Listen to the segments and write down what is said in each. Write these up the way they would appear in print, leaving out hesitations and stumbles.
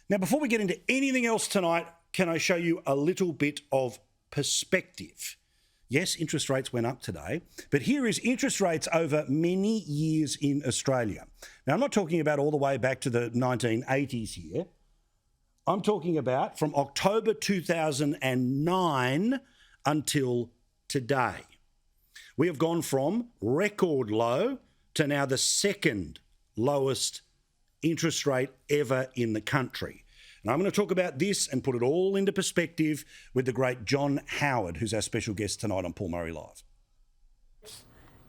Now, before we get into anything else tonight, can I show you a little bit of perspective? Yes, interest rates went up today, but here is interest rates over many years in Australia. Now, I'm not talking about all the way back to the 1980s here. I'm talking about from October 2009 until today. We have gone from record low to now the second lowest interest rate ever in the country. And I'm going to talk about this and put it all into perspective with the great John Howard, who's our special guest tonight on Paul Murray Live.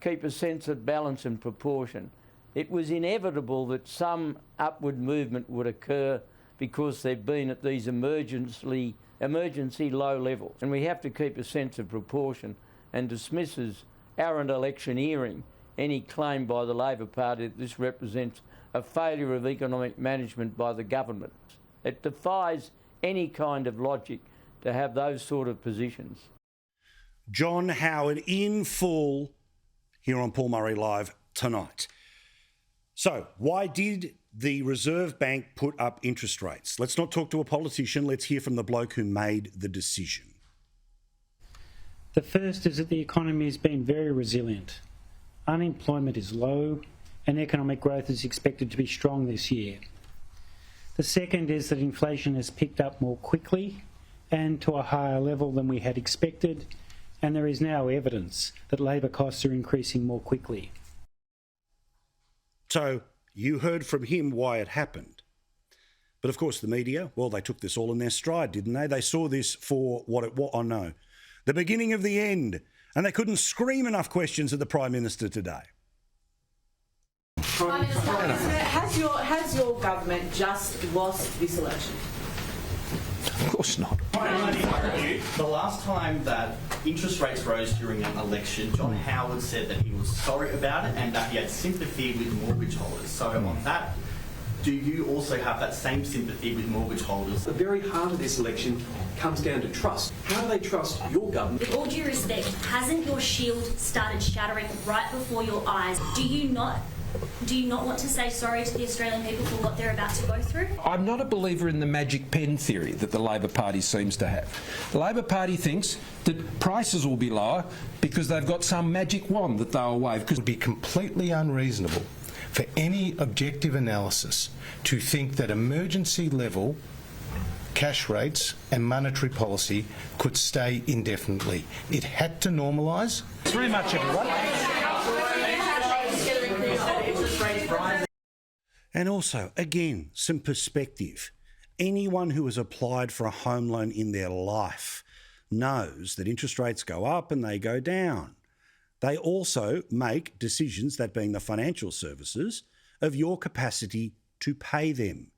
Keep a sense of balance and proportion. It was inevitable that some upward movement would occur because they've been at these emergency low levels. And we have to keep a sense of proportion and dismisses arrant electioneering any claim by the Labor Party that this represents a failure of economic management by the government. It defies any kind of logic to have those sort of positions. John Howard in full here on Paul Murray Live tonight. So, why did the Reserve Bank put up interest rates? Let's not talk to a politician. Let's hear from the bloke who made the decision. The first is that the economy has been very resilient. Unemployment is low and economic growth is expected to be strong this year. The second is that inflation has picked up more quickly and to a higher level than we had expected, and there is now evidence that labour costs are increasing more quickly. So, you heard from him why it happened. But of course the media, well, they took this all in their stride, didn't they? They saw this for what it was, the beginning of the end, and they couldn't scream enough questions at the Prime Minister today. Prime Minister, has your government just lost this election? Of course not. The last time that interest rates rose during an election, John Howard said that he was sorry about it and that he had sympathy with mortgage holders. So on that, do you also have that same sympathy with mortgage holders? The very heart of this election comes down to trust. How do they trust your government? With all due respect, hasn't your shield started shattering right before your eyes? Do you not want to say sorry to the Australian people for what they're about to go through? I'm not a believer in the magic pen theory that the Labor Party seems to have. The Labor Party thinks that prices will be lower because they've got some magic wand that they'll wave. It would be completely unreasonable for any objective analysis to think that emergency level cash rates and monetary policy could stay indefinitely. It had to normalise. Thanks very much, everyone. And also, again, some perspective. Anyone who has applied for a home loan in their life knows that interest rates go up and they go down. They also make decisions, that being the financial services, of your capacity to pay them.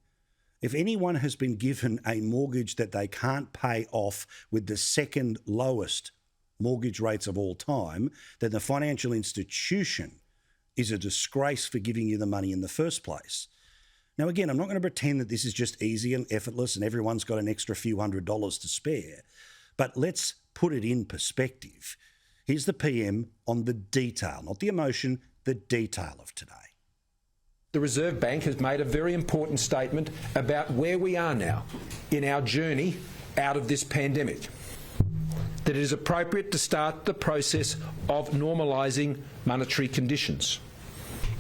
If anyone has been given a mortgage that they can't pay off with the second lowest mortgage rates of all time, then the financial institution is a disgrace for giving you the money in the first place. Now, again, I'm not going to pretend that this is just easy and effortless and everyone's got an extra few $100s to spare, but let's put it in perspective. Here's the PM on the detail, not the emotion, the detail of today. The Reserve Bank has made a very important statement about where we are now in our journey out of this pandemic. That it is appropriate to start the process of normalising monetary conditions.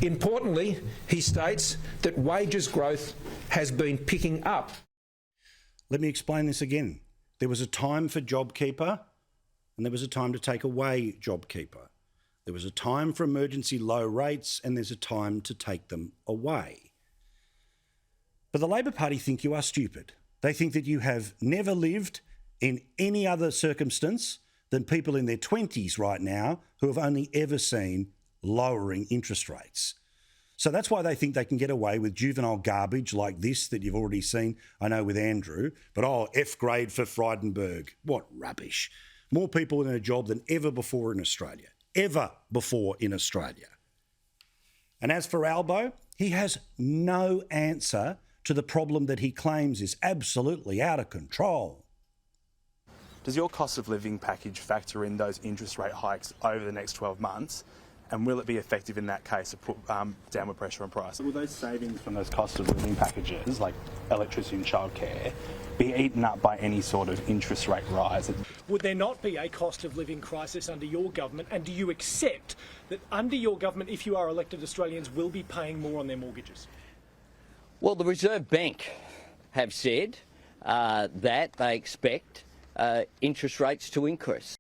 Importantly, he states that wages growth has been picking up. Let me explain this again. There was a time for JobKeeper and there was a time to take away JobKeeper. There was a time for emergency low rates and there's a time to take them away. But the Labor Party think you are stupid. They think that you have never lived in any other circumstance than people in their 20s right now who have only ever seen lowering interest rates. So that's why they think they can get away with juvenile garbage like this that you've already seen, I know, with Andrew. But, F grade for Frydenberg. What rubbish. More people in a job than ever before in Australia. Ever before in Australia. And as for Albo, he has no answer to the problem that he claims is absolutely out of control. Does your cost of living package factor in those interest rate hikes over the next 12 months? And will it be effective in that case to put downward pressure on price? Will those savings from those cost of living packages, like electricity and childcare, be eaten up by any sort of interest rate rise? Would there not be a cost of living crisis under your government? And do you accept that under your government, if you are elected, Australians will be paying more on their mortgages? Well, the Reserve Bank have said that they expect interest rates to increase.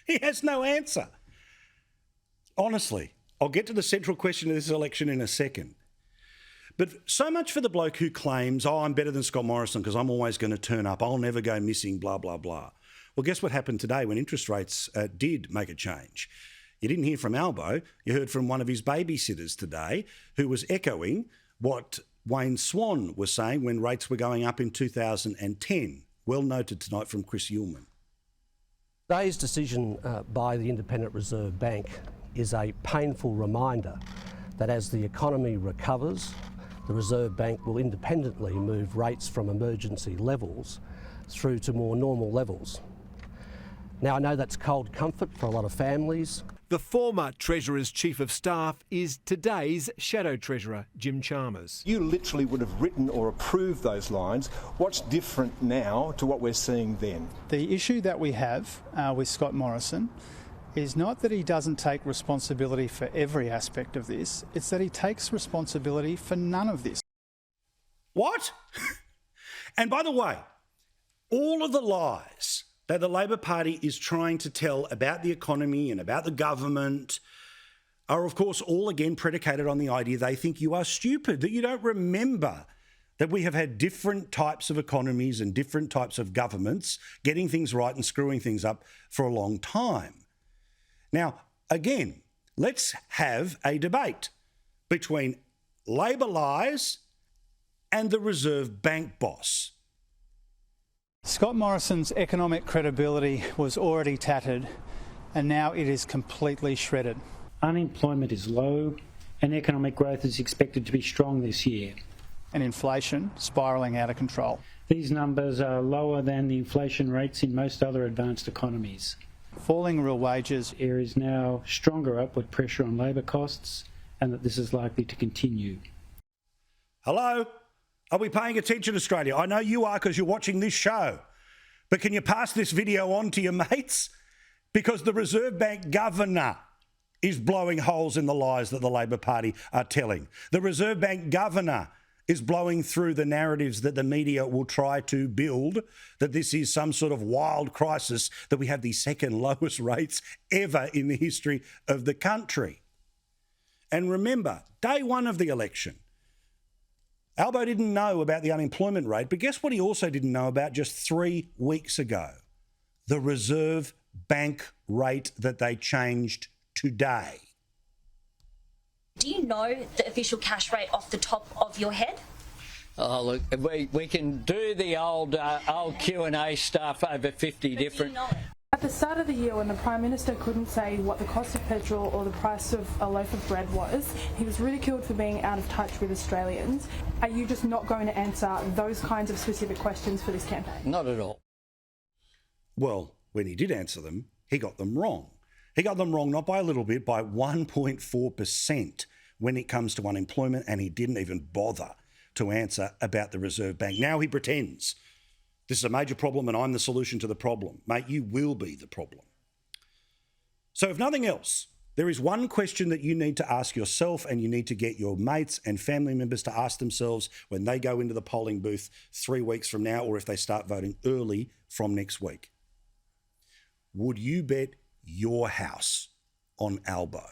He has no answer. Honestly, I'll get to the central question of this election in a second. But so much for the bloke who claims, oh, I'm better than Scott Morrison because I'm always going to turn up, I'll never go missing, blah, blah, blah. Well, guess what happened today when interest rates did make a change? You didn't hear from Albo, you heard from one of his babysitters today who was echoing what Wayne Swan was saying when rates were going up in 2010. Well noted tonight from Chris Ullman. Today's decision by the Independent Reserve Bank is a painful reminder that as the economy recovers, the Reserve Bank will independently move rates from emergency levels through to more normal levels. Now, I know that's cold comfort for a lot of families. The former Treasurer's Chief of Staff is today's Shadow Treasurer Jim Chalmers. You literally would have written or approved those lines. What's different now to what we're seeing then? The issue that we have with Scott Morrison is not that he doesn't take responsibility for every aspect of this, it's that he takes responsibility for none of this. What? And by the way, all of the lies that the Labor Party is trying to tell about the economy and about the government are, of course, all again predicated on the idea they think you are stupid, that you don't remember that we have had different types of economies and different types of governments getting things right and screwing things up for a long time. Now, again, let's have a debate between Labor lies and the Reserve Bank boss. Scott Morrison's economic credibility was already tattered, and now it is completely shredded. Unemployment is low and economic growth is expected to be strong this year. And inflation spiralling out of control. These numbers are lower than the inflation rates in most other advanced economies. Falling real wages. There is now stronger upward pressure on labour costs, and that this is likely to continue. Hello? Are we paying attention, Australia? I know you are because you're watching this show. But can you pass this video on to your mates? Because the Reserve Bank governor is blowing holes in the lies that the Labor Party are telling. The Reserve Bank governor is blowing through the narratives that the media will try to build, that this is some sort of wild crisis, that we have the second lowest rates ever in the history of the country. And remember, day one of the election, Albo didn't know about the unemployment rate, but guess what he also didn't know about just 3 weeks ago? The Reserve Bank rate that they changed today. Do you know the official cash rate off the top of your head? Oh, look, we can do the old Q&A stuff over 50 different... At the start of the year, when the Prime Minister couldn't say what the cost of petrol or the price of a loaf of bread was, he was ridiculed for being out of touch with Australians. Are you just not going to answer those kinds of specific questions for this campaign? Not at all. Well, when he did answer them, he got them wrong. He got them wrong not by a little bit, by 1.4% when it comes to unemployment, and he didn't even bother to answer about the Reserve Bank. Now he pretends this is a major problem and I'm the solution to the problem. Mate, you will be the problem. So if nothing else, there is one question that you need to ask yourself, and you need to get your mates and family members to ask themselves when they go into the polling booth 3 weeks from now, or if they start voting early from next week. Would you bet your house on Albo?